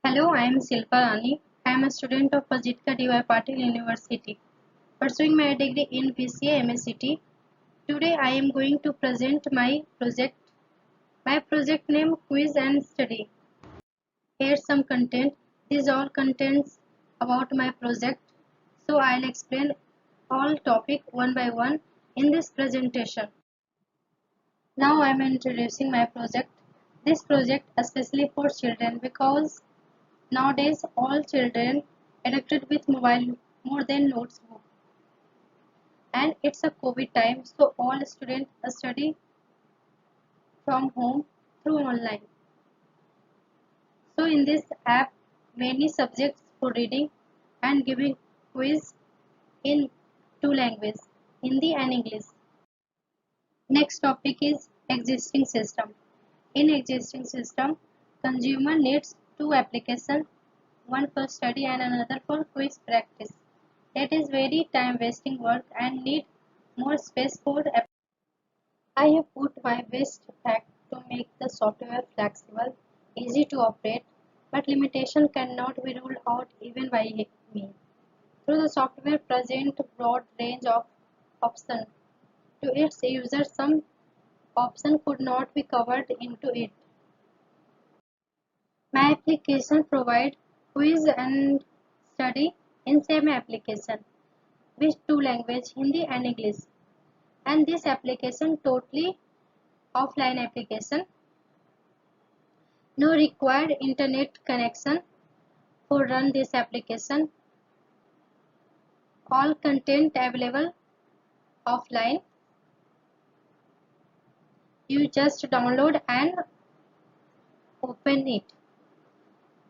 Hello, I am Silpa Rani. I am a student of Ajitka D.Y. Patil University, pursuing my degree in BCA MSCT. Today I am going to present my project. My project name Quiz and Study. Here's some content. These all contents about my project. So I'll explain all topic one by one in this presentation. Now I am introducing my project. This project especially for children because nowadays, all children addicted with mobile more than notebook, and it's a COVID time, so all students study from home through online. So in this app, many subjects for reading and giving quiz in two languages, Hindi and English. Next topic is existing system. In existing system, consumer needs two applications, one for study and another for quiz practice. That is very time wasting work and need more space for I have put my best effort to make the software flexible, easy to operate, but limitation cannot be ruled out even by me. Through the software present broad range of options to its users, some option could not be covered into it. My application provide quiz and study in same application with two language Hindi and English, and this application totally offline application. No required internet connection for run this application. All content available offline. You just download and open it.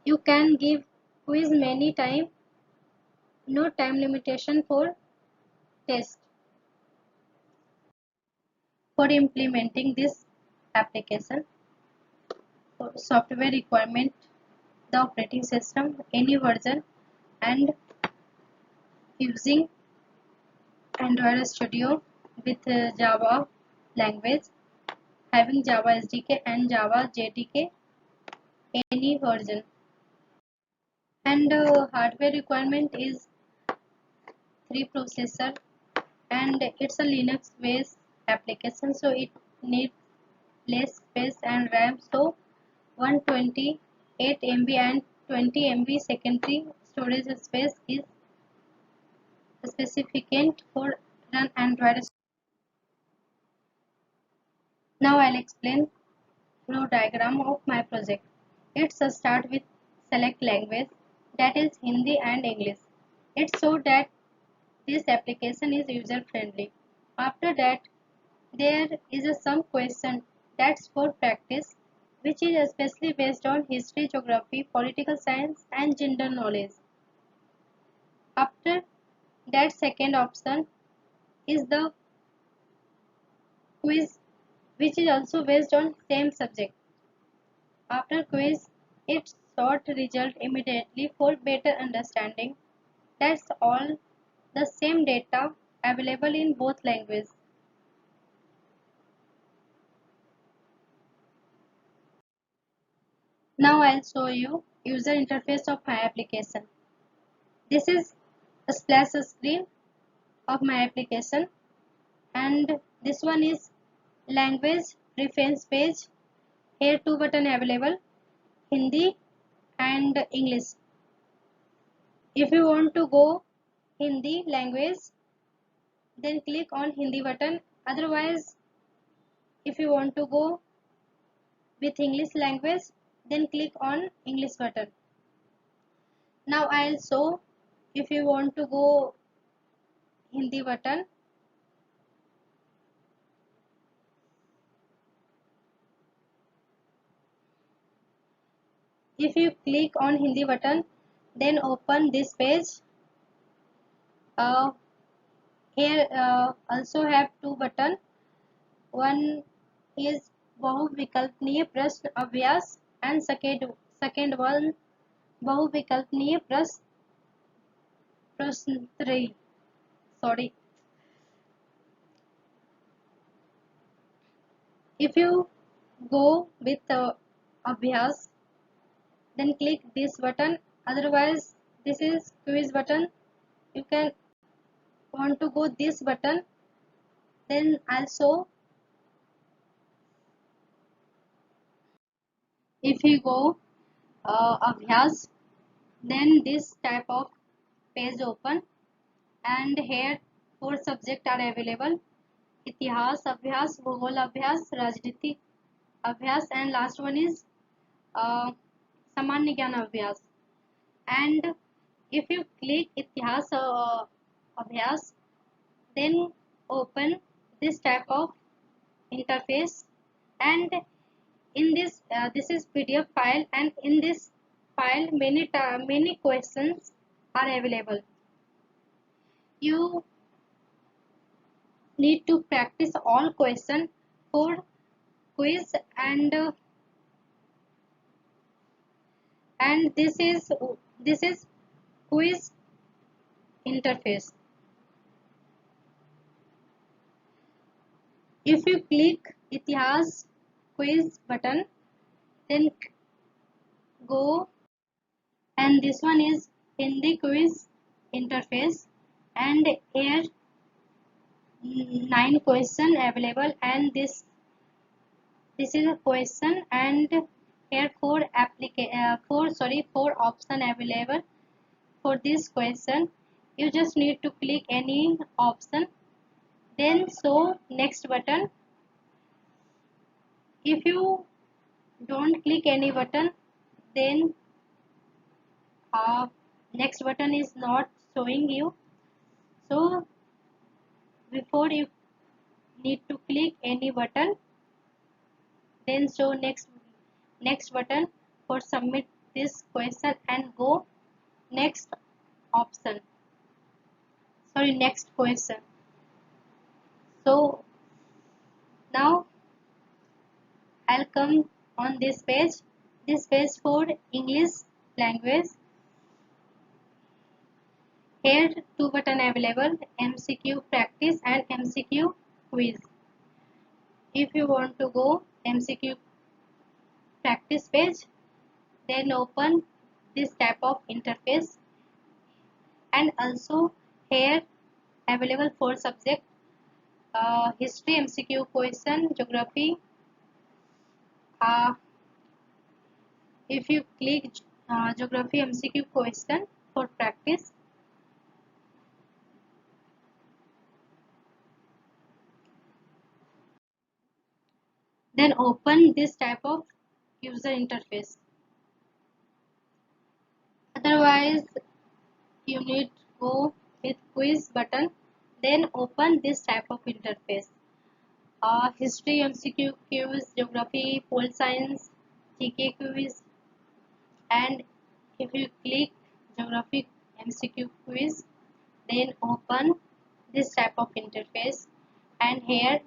You can give quiz many time. No time limitation for test. For implementing this application, for software requirement, the operating system, any version, and using Android Studio with Java language, having Java SDK and Java JDK, any version. And hardware requirement is 3 processor, and it's a Linux based application, so it needs less space and RAM. So 128 MB and 20 MB secondary storage space is specificant for run Android. Now I'll explain flow diagram of my project. Let's start with select language, that is Hindi and English. It's so that this application is user friendly. After that, there is some question that's for practice, which is especially based on history, geography, political science, and gender knowledge. After that, second option is the quiz, which is also based on same subject. After quiz, it sort result immediately for better understanding. That's all the same data available in both languages. Now I'll show you user interface of my application. This is a splash screen of my application, and this one is language reference page. Here two button available, Hindi and English. If you want to go Hindi language, then click on Hindi button. Otherwise, if you want to go with English language, then click on English button. Now I'll show if you want to go Hindi button. If you click on Hindi button, then open this page. Here also have two button. One is बहुविकल्पनीय प्रश्न अभ्यास and second one बहुविकल्पनीय प्रश्न sorry. If you go with abhyas, then click this button. Otherwise, this is quiz button. You can want to go this button. Then also, if you go Abhyas, then this type of page open, and here 4 subjects are available: इतिहास अभ्यास, भूगोल अभ्यास, राजनीति अभ्यास, and last one is सामान्य ज्ञान अभ्यास. And if you click इतिहास अभ्यास, then open this type of interface, and in this is PDF file, and in this file many questions are available. You need to practice all questions for quiz, and this is quiz interface. If you click इतिहास quiz button, then go, and this one is Hindi quiz interface, and here 9 question available, and this is a question, and here 4 option available for this question. You just need to click any option, then show next button. If you don't click any button, then next button is not showing you. So before you need to click any button, then show next button for submit this question, and go next option, next question. So now I'll come on this page for English language. Here 2 button available: MCQ practice and MCQ quiz. If you want to go MCQ practice page, then open this type of interface, and also here available 4 subject: history MCQ question, geography. If you click geography MCQ question for practice, then open this type of user interface. Otherwise, you need to go with quiz button, then open this type of interface: history MCQ quiz, geography, pol science, GK quiz. And if you click geography MCQ quiz, then open this type of interface, and here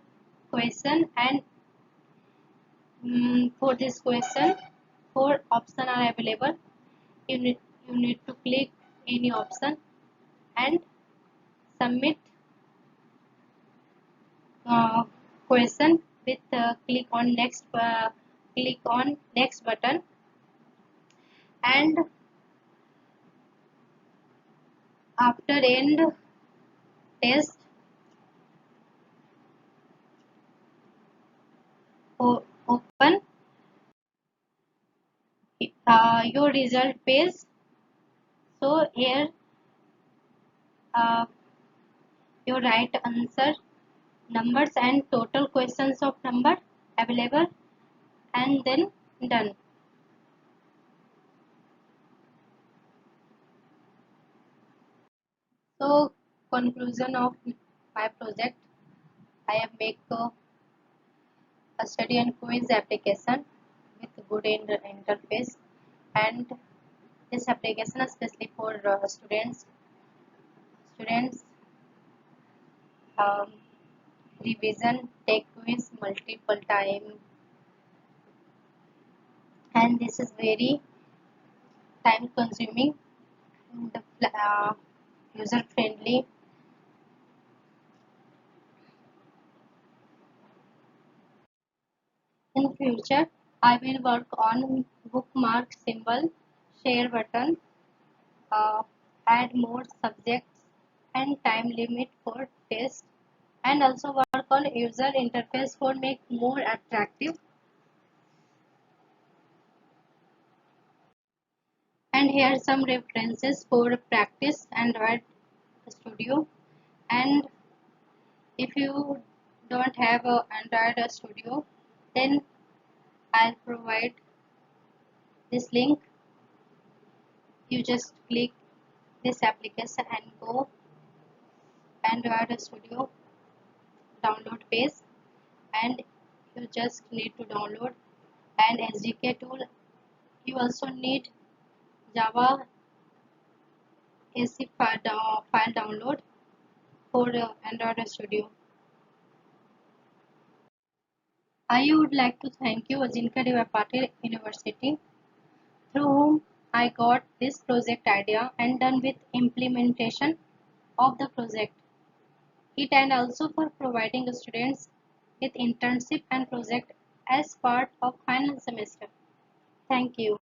question, and for this question 4 options are available. You need to click any option and submit question with click on next button, and after end test open your result page. So here your right answer numbers and total questions of number available, and then done. So conclusion of my project: I have make a study and quiz application with good interface, and this application is especially for students um, revision, take quiz multiple time, and this is very time consuming and user friendly. In future, I will work on bookmark symbol, share button, uh, add more subjects and time limit for test, and also work on user interface for make more attractive. And here are some references for practice Android Studio. And if you don't have a Android Studio, then I'll provide this link. You just click this application and go Android Studio download page, and you just need to download an SDK tool. You also need Java AC file download for Android Studio. I would like to thank you Ajinka Devi Patil University, through whom I got this project idea and done with implementation of the project. It and also for providing students with internship and project as part of final semester. Thank you.